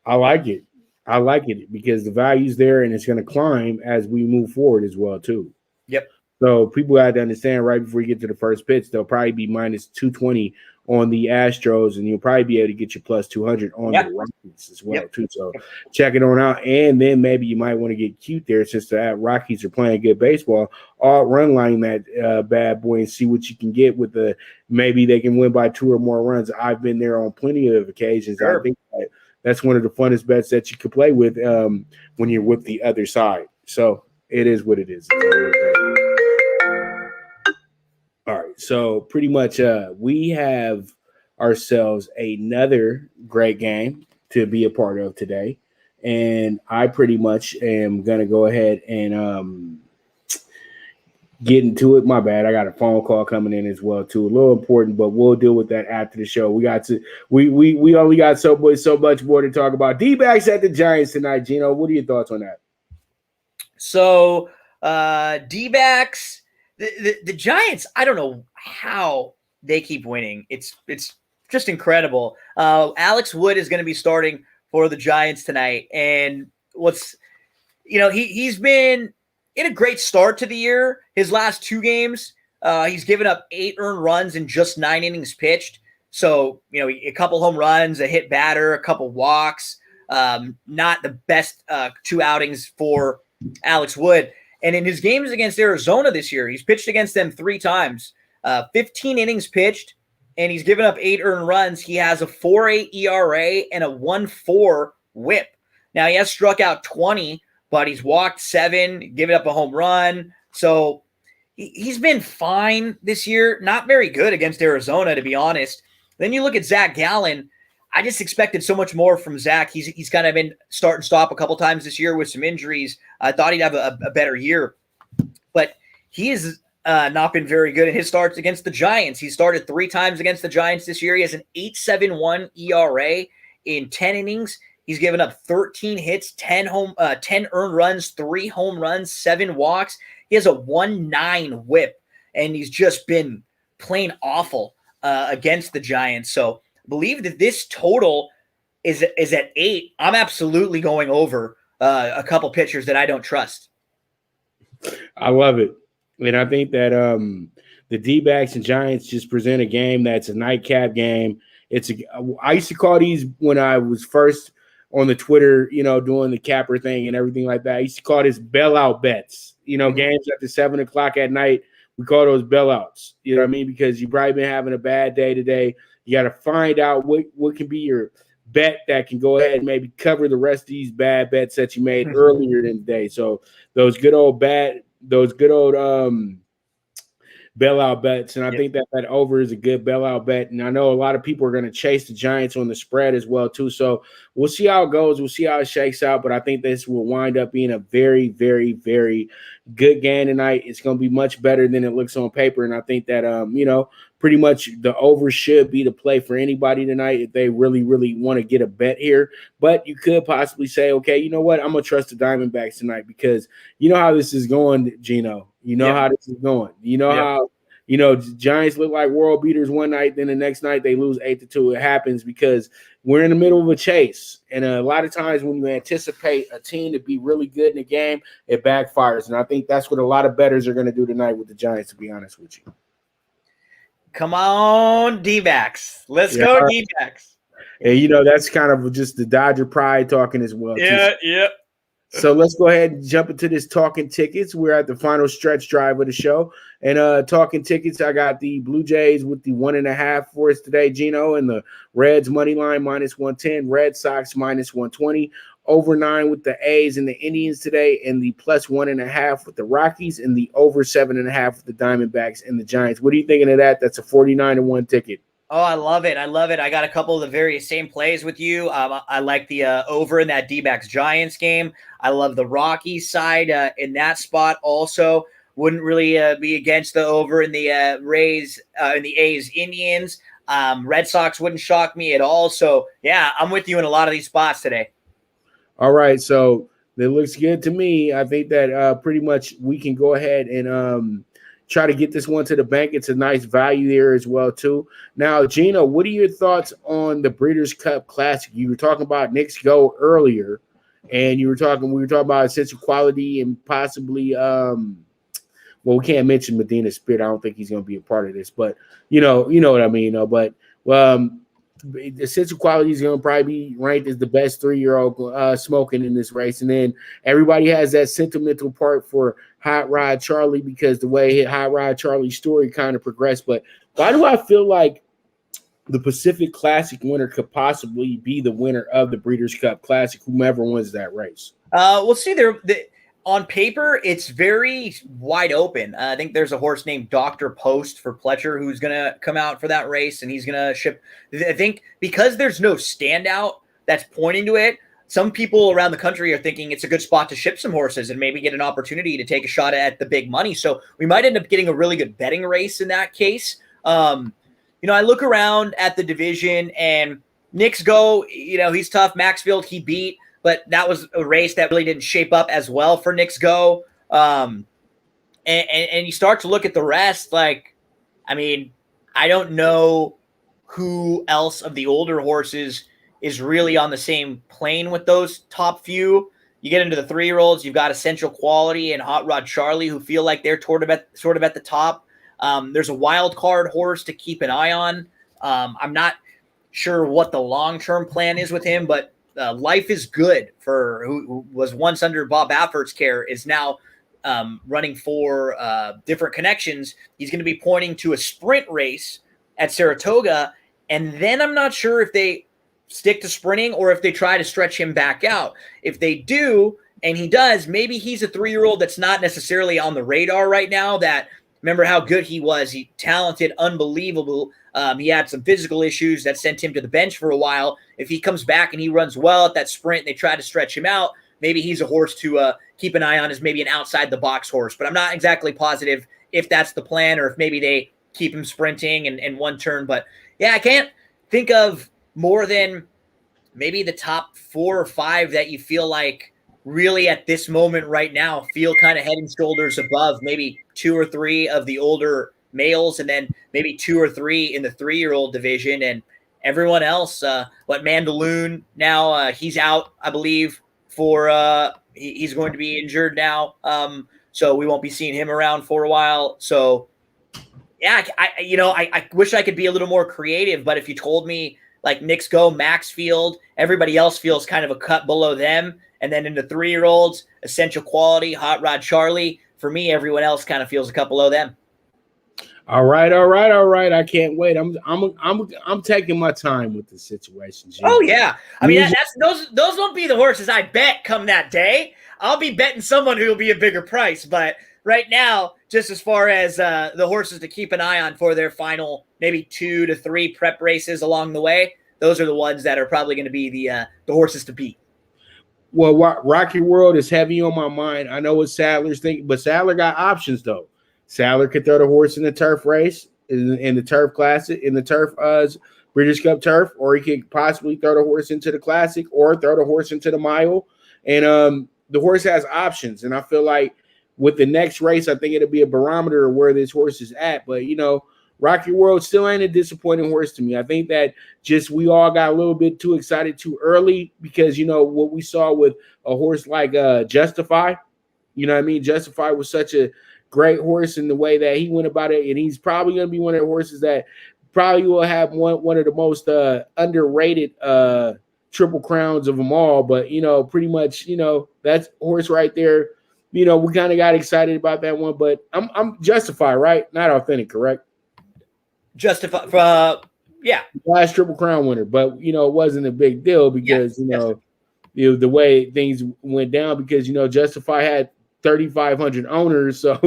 I like it. I like it because the value's there, and it's going to climb as we move forward as well, too. Yep. So people have to understand right before you get to the first pitch, they'll probably be minus 220 on the Astros, and you'll probably be able to get your plus 200 on the Rockies as well, too. So check it on out. And then maybe you might want to get cute there since the Rockies are playing good baseball. All run line that bad boy and see what you can get with the maybe they can win by 2 or more runs. I've been there on plenty of occasions. Sure. I think that's one of the funnest bets that you could play with when you're with the other side. So it is what it is. All right, so pretty much we have ourselves another great game to be a part of today, and I pretty much am going to go ahead and get into it. My bad, I got a phone call coming in as well too, a little important, but we'll deal with that after the show. We only got so much more to talk about. DBacks at the Giants tonight. Gino, what are your thoughts on that? So DBacks. The Giants, I don't know how they keep winning. It's just incredible. Alex Wood is going to be starting for the Giants tonight. And he's been in a great start to the year. His last 2 games, he's given up 8 earned runs in just 9 innings pitched. So, a couple home runs, a hit batter, a couple walks. Not the best 2 outings for Alex Wood. And in his games against Arizona this year, he's pitched against them 3 times, 15 innings pitched, and he's given up 8 earned runs. He has a 4.8 ERA and a 1.4 whip. Now, he has struck out 20, but he's walked 7, given up a home run. So he's been fine this year. Not very good against Arizona, to be honest. Then you look at Zach Gallen. I just expected so much more from Zach. He's kind of been start and stop a couple times this year with some injuries. I thought he'd have a better year, but he has not been very good in his starts against the Giants. He started 3 times against the Giants this year. He has an 8.71 ERA in 10 innings. He's given up 13 hits, 10 earned runs, 3 home runs, 7 walks. He has a 1.9 whip, and he's just been plain awful against the Giants. So I believe that this total is at 8. I'm absolutely going over a couple pitchers that I don't trust. I love it. And I think that the D-backs and Giants just present a game that's a nightcap game. I used to call these when I was first on the Twitter, doing the capper thing and everything like that. I used to call this bailout bets. Games after 7 o'clock at night, we call those bailouts. You know what I mean? Because you've probably been having a bad day today. You got to find out what can be your bet that can go ahead and maybe cover the rest of these bad bets that you made earlier in the day. So those good old bailout bets, and I think that over is a good bailout bet. And I know a lot of people are going to chase the Giants on the spread as well too. So we'll see how it goes. We'll see how it shakes out. But I think this will wind up being a very, very, very good game tonight. It's going to be much better than it looks on paper. And I think that pretty much the over should be the play for anybody tonight if they really, really want to get a bet here. But you could possibly say, okay, you know what? I'm going to trust the Diamondbacks tonight because you know how this is going, Gino. You know how this is going. You know how, Giants look like world beaters one night, then the next night they lose 8-2. It happens because we're in the middle of a chase. And a lot of times when you anticipate a team to be really good in a game, it backfires. And I think that's what a lot of bettors are going to do tonight with the Giants, to be honest with you. Come on, D-backs. Let's go, D-backs. And that's kind of just the Dodger pride talking as well. Yeah, yeah. So let's go ahead and jump into this talking tickets. We're at the final stretch drive of the show. And talking tickets, I got the Blue Jays with the 1.5 for us today, Gino, and the Reds money line -110, Red Sox -120, over 9 with the A's and the Indians today, and the +1.5 with the Rockies, and the over 7.5 with the Diamondbacks and the Giants. What are you thinking of that? That's a 49-1 ticket. Oh, I love it. I love it. I got a couple of the very same plays with you. I like the over in that DBacks Giants game. I love the Rockies side in that spot also. Wouldn't really be against the over in the Rays, in the A's Indians. Red Sox wouldn't shock me at all. So, yeah, I'm with you in a lot of these spots today. All right. So that looks good to me. I think that pretty much we can go ahead and try to get this one to the bank. It's a nice value there as well, too. Now, Gino, what are your thoughts on the Breeders' Cup Classic? You were talking about Knicks Go earlier, and we were talking about essential quality and possibly well, we can't mention Medina Spirit. I don't think he's going to be a part of this, but you know what I mean. But essential quality is going to probably be ranked as the best 3-year-old smoking in this race, and then everybody has that sentimental part for Hot Rod Charlie because the way Hot Rod Charlie's story kind of progressed. But why do I feel like the Pacific Classic winner could possibly be the winner of the Breeders' Cup Classic, whomever wins that race? We'll see. On paper, it's very wide open. I think there's a horse named Dr. Post for Pletcher who's going to come out for that race, and he's going to ship. I think because there's no standout that's pointing to it, some people around the country are thinking it's a good spot to ship some horses and maybe get an opportunity to take a shot at the big money. So we might end up getting a really good betting race in that case. I look around at the division, and Knicks Go, he's tough. Maxfield, he beat. But that was a race that really didn't shape up as well for Knicks Go. And you start to look at the rest, I don't know who else of the older horses is really on the same plane with those top few. You get into the 3-year-olds, you've got Essential Quality and Hot Rod Charlie who feel like they're sort of at the top. There's a wild card horse to keep an eye on. I'm not sure what the long-term plan is with him, but Life is Good, who was once under Bob Baffert's care, is now running for different connections. He's going to be pointing to a sprint race at Saratoga, and then I'm not sure if they stick to sprinting or if they try to stretch him back out. If they do, and he does, maybe he's a 3-year-old that's not necessarily on the radar right now. Remember how good he was. He talented, unbelievable. He had some physical issues that sent him to the bench for a while. If he comes back and he runs well at that sprint and they try to stretch him out, maybe he's a horse to keep an eye on as maybe an outside-the-box horse. But I'm not exactly positive if that's the plan or if maybe they keep him sprinting and one turn. But, yeah, I can't think of more than maybe the top 4 or 5 that you feel like really at this moment right now feel kind of head and shoulders above maybe 2 or 3 of the older males, and then maybe 2 or 3 in the 3-year-old division, and everyone else. Mandaloon now, he's out, I believe, for he's going to be injured now, so we won't be seeing him around for a while. So, yeah, I wish I could be a little more creative, but if you told me like Knicks Go, Maxfield, everybody else feels kind of a cut below them, and then in the 3-year-olds, Essential Quality, Hot Rod Charlie. For me, everyone else kind of feels a cut below them. All right. I can't wait. I'm taking my time with the situation. Gino. Oh yeah, I mean those won't be the horses I bet come that day. I'll be betting someone who will be a bigger price. But right now, just as far as the horses to keep an eye on for their final maybe 2 to 3 prep races along the way, those are the ones that are probably going to be the horses to beat. Well, Rocky World is heavy on my mind. I know what Sadler's thinking, but Sadler got options though. Sadler could throw the horse in the turf race, in the turf classic, in the turf British Cup turf, or he could possibly throw the horse into the classic or throw the horse into the mile. And the horse has options. And I feel like with the next race, I think it'll be a barometer of where this horse is at. But, Rocky World still ain't a disappointing horse to me. I think that just we all got a little bit too excited too early because, what we saw with a horse like Justify. You know what I mean? Justify was such a great horse in the way that he went about it, and he's probably going to be one of the horses that probably will have one of the most underrated Triple Crowns of them all. But, pretty much, that's horse right there. We kind of got excited about that one, but I'm justified, right? Not authentic, correct? Justified, yeah. Last Triple Crown winner, but, it wasn't a big deal because, the way things went down because, Justify had 3,500 owners, so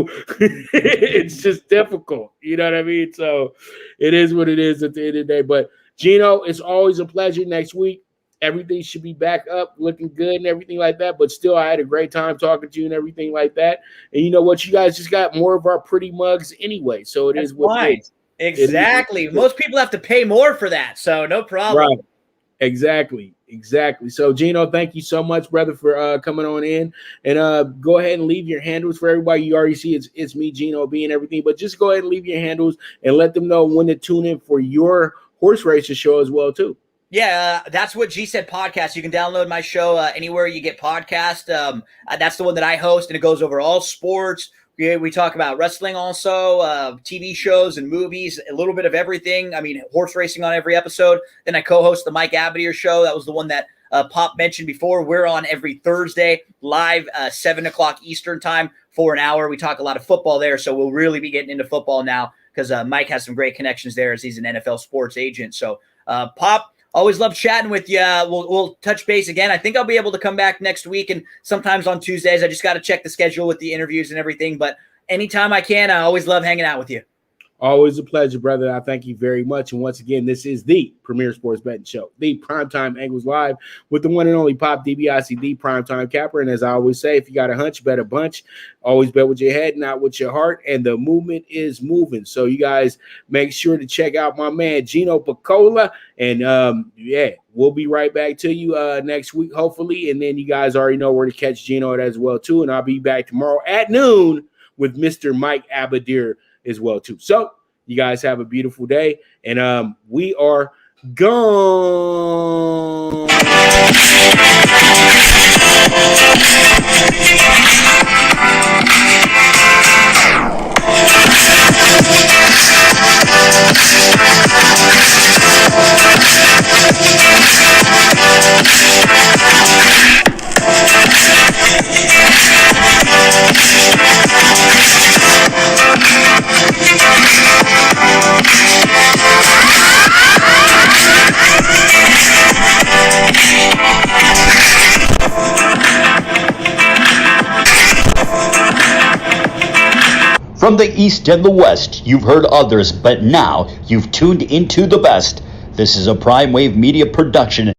it's just difficult. You know what I mean? So it is what it is at the end of the day. But, Gino, it's always a pleasure. Next week, everything should be back up, looking good and everything like that. But still, I had a great time talking to you and everything like that. And you know what? You guys just got more of our pretty mugs anyway. So That's is what it is. Exactly. Most people have to pay more for that, so no problem. Right. Exactly. So, Gino, thank you so much, brother, for coming on in. And go ahead and leave your handles for everybody. You already see it's me, Gino B, and everything. But just go ahead and leave your handles and let them know when to tune in for your horse racing show as well, too. Yeah, that's what G Said Podcast. You can download my show anywhere you get podcast. That's the one that I host, and it goes over all sports. We talk about wrestling also, TV shows and movies, a little bit of everything. I mean, horse racing on every episode. Then I co-host the Mike Abadir show. That was the one that Pop mentioned before. We're on every Thursday live, 7 o'clock Eastern time for an hour. We talk a lot of football there, so we'll really be getting into football now because Mike has some great connections there as he's an NFL sports agent. So, Pop, always love chatting with you. We'll touch base again. I think I'll be able to come back next week and sometimes on Tuesdays. I just got to check the schedule with the interviews and everything. But anytime I can, I always love hanging out with you. Always a pleasure, brother. I thank you very much. And once again, this is the Premier Sports Betting Show, the Primetime Angles Live with the one and only Pop DBIC, the Primetime Capper. And as I always say, if you got a hunch, bet a bunch. Always bet with your head, not with your heart. And the movement is moving. So you guys make sure to check out my man, Gino Buccola. And we'll be right back to you next week, hopefully. And then you guys already know where to catch Gino at as well, too. And I'll be back tomorrow at noon with Mr. Mike Abadir as well, too. So you guys have a beautiful day, and we are gone. From the East and the West, you've heard others, but now you've tuned into the best. This is a Prime Wave Media production